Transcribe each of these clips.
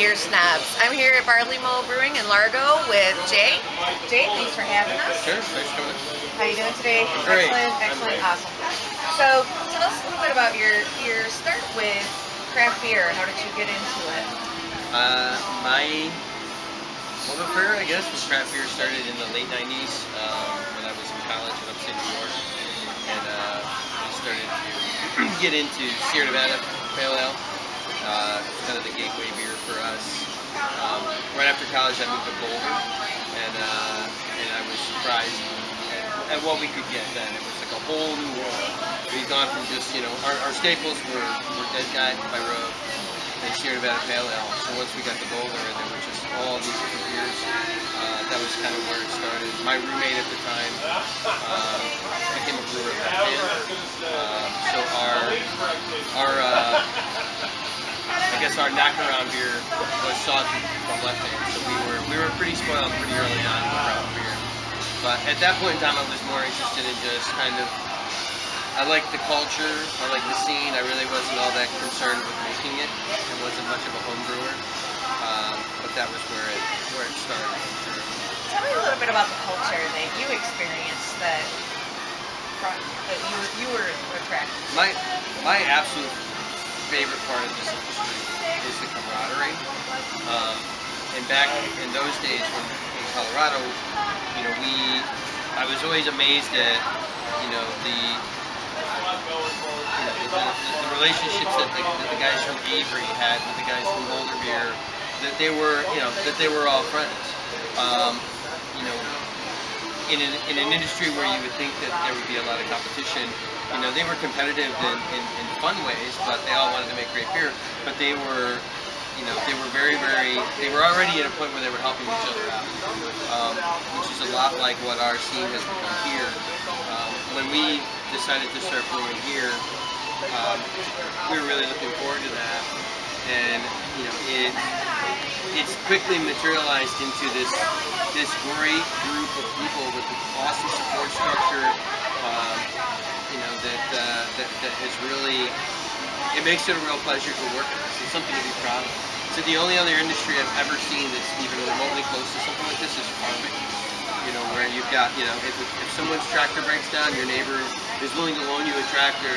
Beer Snobs. I'm here at Barley Mow Brewing in Largo with Jay. Jay, thanks for having us. Sure, thanks for coming. How you doing today? Great. Excellent, awesome. So, tell us a little bit about your start with craft beer. How did you get into it? My affair, I guess, with craft beer started in the late 90s when I was in college in upstate New York. And I started to get into Sierra Nevada Pale Ale. It's kind of the gateway beer for us. Right after college, I moved to Boulder, and I was surprised at what we could get then. It was like a whole new world. We've gone from just, our staples were Dead Guy by Road and Sierra Nevada Pale Ale. So once we got to Boulder, and there were just all these different beers, that was kind of where it started. My roommate at the time became a brewer back then. So I guess our knockaround beer was sausage from left hand. So we were pretty spoiled pretty early on with craft beer. But at that point in time, I was more interested in just kind of, I liked the culture, I liked the scene. I really wasn't all that concerned with making it. I wasn't much of a home brewer. But that was where it started. Tell me a little bit about the culture that you experienced that you were attracted to. My absolute favorite part of this industry is the camaraderie. And back in those days when in Colorado, I was always amazed at the relationships that the guys from Avery had with the guys from Boulder Beer, that they were all friends. In an industry where you would think that there would be a lot of competition, they were competitive in fun ways, but they all wanted to make great beer. But they were they were already at a point where they were helping each other out, which is a lot like what our scene has become here. When we decided to start brewing here, we were really looking forward to that, and it's quickly materialized into this great group of people with an awesome support structure. That is really, it makes it a real pleasure to work with us. It's something to be proud of. So the only other industry I've ever seen that's even remotely close to something like this is farming. Where you've got, if someone's tractor breaks down, your neighbor is willing to loan you a tractor,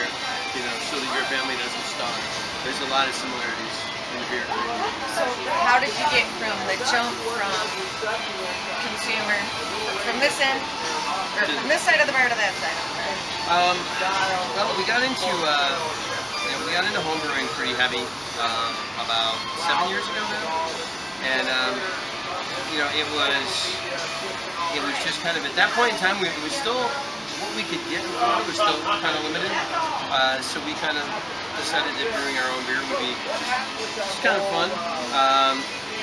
so that your family doesn't starve. There's a lot of similarities in the beer community. So how did you get from the jump from consumer, from this end, or from this side of the bar to that side? Well, we got into home brewing pretty heavy about 7 years ago now, and it was just kind of, at that point in time, it was still, what we could get in Florida was still kind of limited, so we kind of decided that brewing our own beer would be just kind of fun.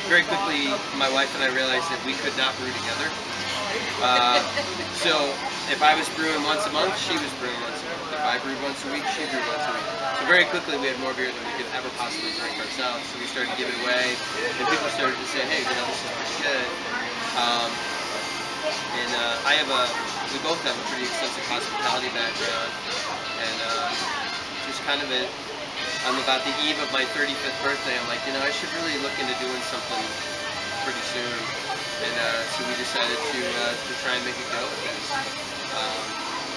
Very quickly, my wife and I realized that we could not brew together. So if I was brewing once a month, she was brewing once a month. If I brewed once a week, she brewed once a week. So very quickly we had more beer than we could ever possibly drink ourselves. So we started giving away, and people started to say, hey, this is pretty good. We both have a pretty extensive hospitality background, and just kind of I'm about the eve of my 35th birthday. I'm like, I should really look into doing something pretty soon. And so we decided to try and make a go at this.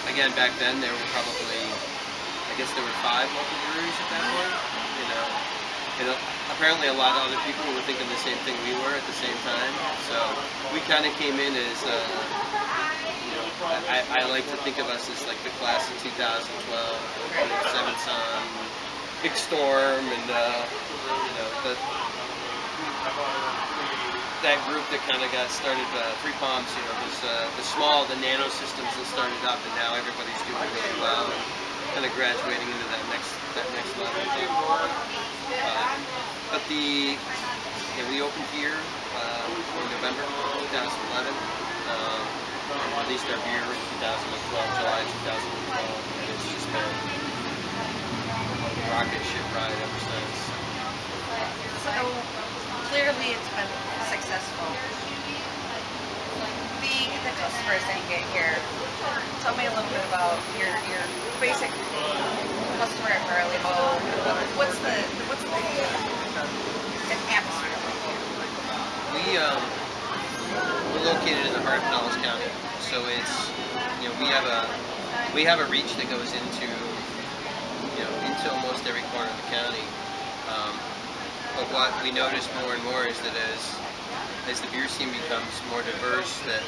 Again, back then there were probably, I guess there were 5 local breweries at that point. And apparently a lot of other people were thinking the same thing we were at the same time. So we kind of came in as, I like to think of us as like the class of 2012, Seven Sun, Big Storm, and that group that kind of got started, Three Palms, the nano systems that started up, and now everybody's doing really well, and kind of graduating into that next level. But we opened here in November 2011, and released our beer in 2012, July 2012, and it's just been a rocket ship ride ever since. So clearly it's been successful. The customers that you get here, tell me a little bit about your basic customer at Barley Mow. What's the atmosphere like? we're located in the heart of Pinellas County, so it's, we have a reach that goes into into almost every corner of the county. But what we notice more and more is that as the beer scene becomes more diverse, that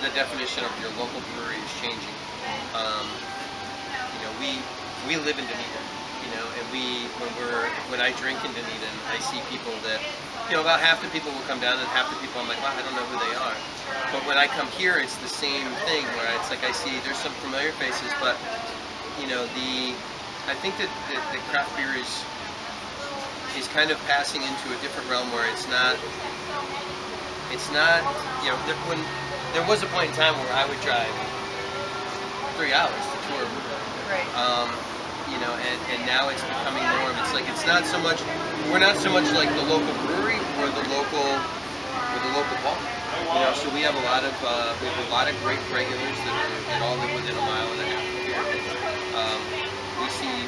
the definition of your local brewery is changing. We live in Dunedin, and when I drink in Dunedin, I see people that, about half the people will come down and half the people I'm like, wow, I don't know who they are. But when I come here, it's the same thing where it's like I see there's some familiar faces, but I think that craft beer is kind of passing into a different realm where it's not when there was a point in time where I would drive 3 hours to tour a brewery. Right. And now it's becoming more of, it's like it's not so much, we're not so much like the local brewery or the local bar. So we have a lot of great regulars that all live within a mile and a half of here.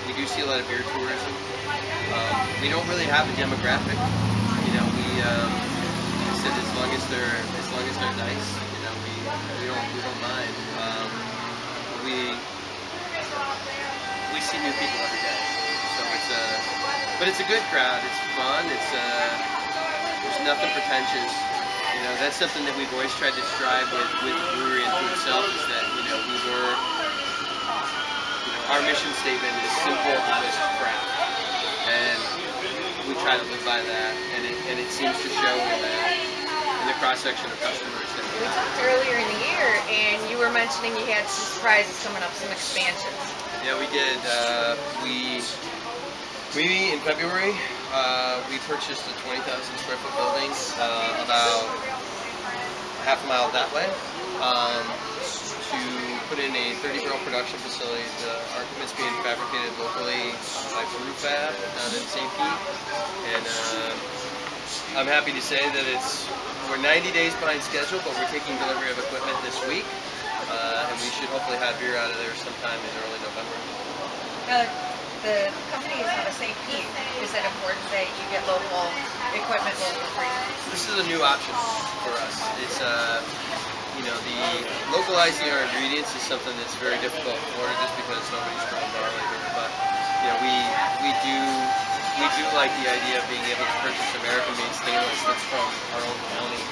We do see a lot of beer tourism. We don't really have a demographic. I said as long as they're nice, we don't mind. We see new people every day, so but it's a good crowd. It's fun. There's nothing pretentious. That's something that we've always tried to strive with the brewery and to itself, is that our mission statement is simple, honest craft, and we try to live by that, and it seems to show in the cross section of customers. We talked earlier in the year, and you were mentioning you had some surprises coming up, some expansions. Yeah, we did. We in February, we purchased a 20,000 square foot building about half a mile that way to put in a 30 barrel production facility. Our equipment's being fabricated locally by Brewfab down in St. Pete, and I'm happy to say that we're 90 days behind schedule, but we're taking delivery of equipment this week, and we should hopefully have beer out of there sometime in early November. The company is out of St. Pete. Is it important that you get local equipment local for you? This is a new option for us. It's localizing our ingredients is something that's very difficult in Florida just because nobody's growing barley here. But we do like the idea of being able to purchase American-made stainless that's from our own county,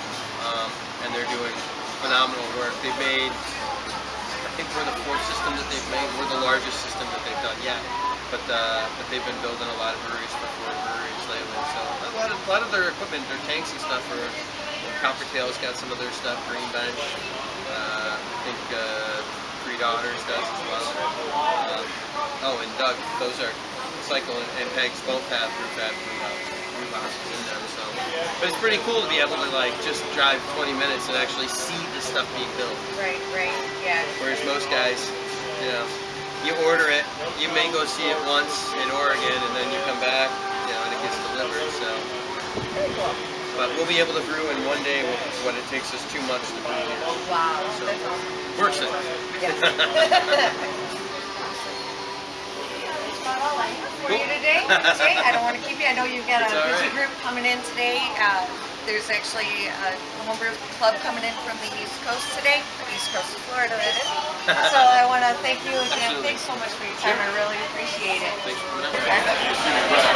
and they're doing phenomenal work. They've made, I think we're the fourth system that they've made. We're the largest system that they've done yet. But they've been building a lot of breweries for Florida breweries lately. So a lot of their equipment, their tanks and stuff are. Coppertail's got some of their stuff. Green Bench, I think Three Daughters does as well. And Doug, those are Cycle and Pegs both have Brewfab brew houses in them. So, but it's pretty cool to be able to just drive 20 minutes and actually see the stuff being built. Right, yeah. Whereas most guys, you order it, you may go see it once in Oregon, and then you come back, and it gets delivered. So, very cool. But we'll be able to brew in one day what it takes us 2 months to brew here. Oh, wow, so, that's awesome. We're excited. Yes. That's about all I have for you today. Jay, I don't want to keep you. I know you've got a busy group coming in today. There's actually a homebrew club coming in from the East Coast today, the East Coast of Florida, that is. So I want to thank you again. Absolutely. Thanks so much for your time. I really appreciate it. Thanks for coming out.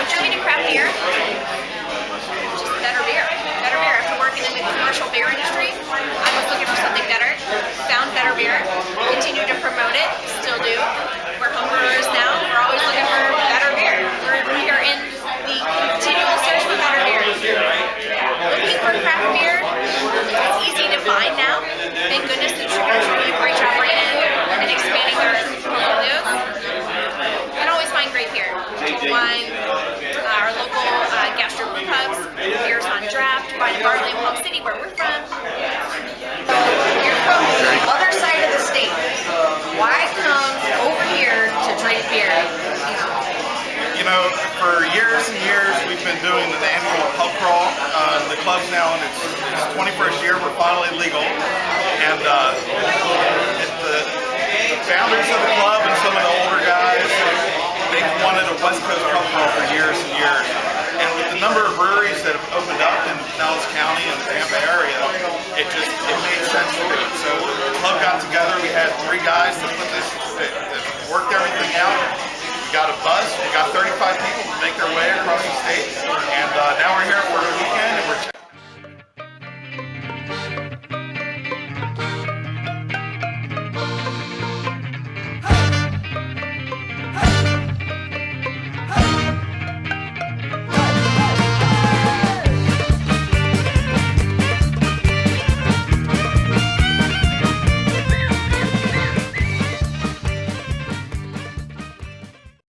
When coming to craft beer, just better beer. Better beer. After working in the commercial beer industry, I was looking for something better. Found better beer. Continue to promote it. Still do. We're homebrewers now. We're always looking for better beer. We are in the continual search for better beer. Looking for craft beer. It's easy to find now. Thank goodness the distributors are doing a great job bringing in and expanding their portfolios. You can always find great beer. Wine, our local gastro brew pubs, beers on draft, by the Barley Mow City where we're from. So you're from the other side of the state. Why come over here to drink beer? For years and years we've been doing an annual pub crawl. The club's now in its 21st year. We're finally legal, and the founders of the club and some of the older guys, they've wanted a West Coast pub crawl for years and years. And with the number of breweries that have opened up in Pinellas County and Tampa 3 guys that put this, that worked everything out. We got a bus. We got 35 people to make their way across the state, and now we're here for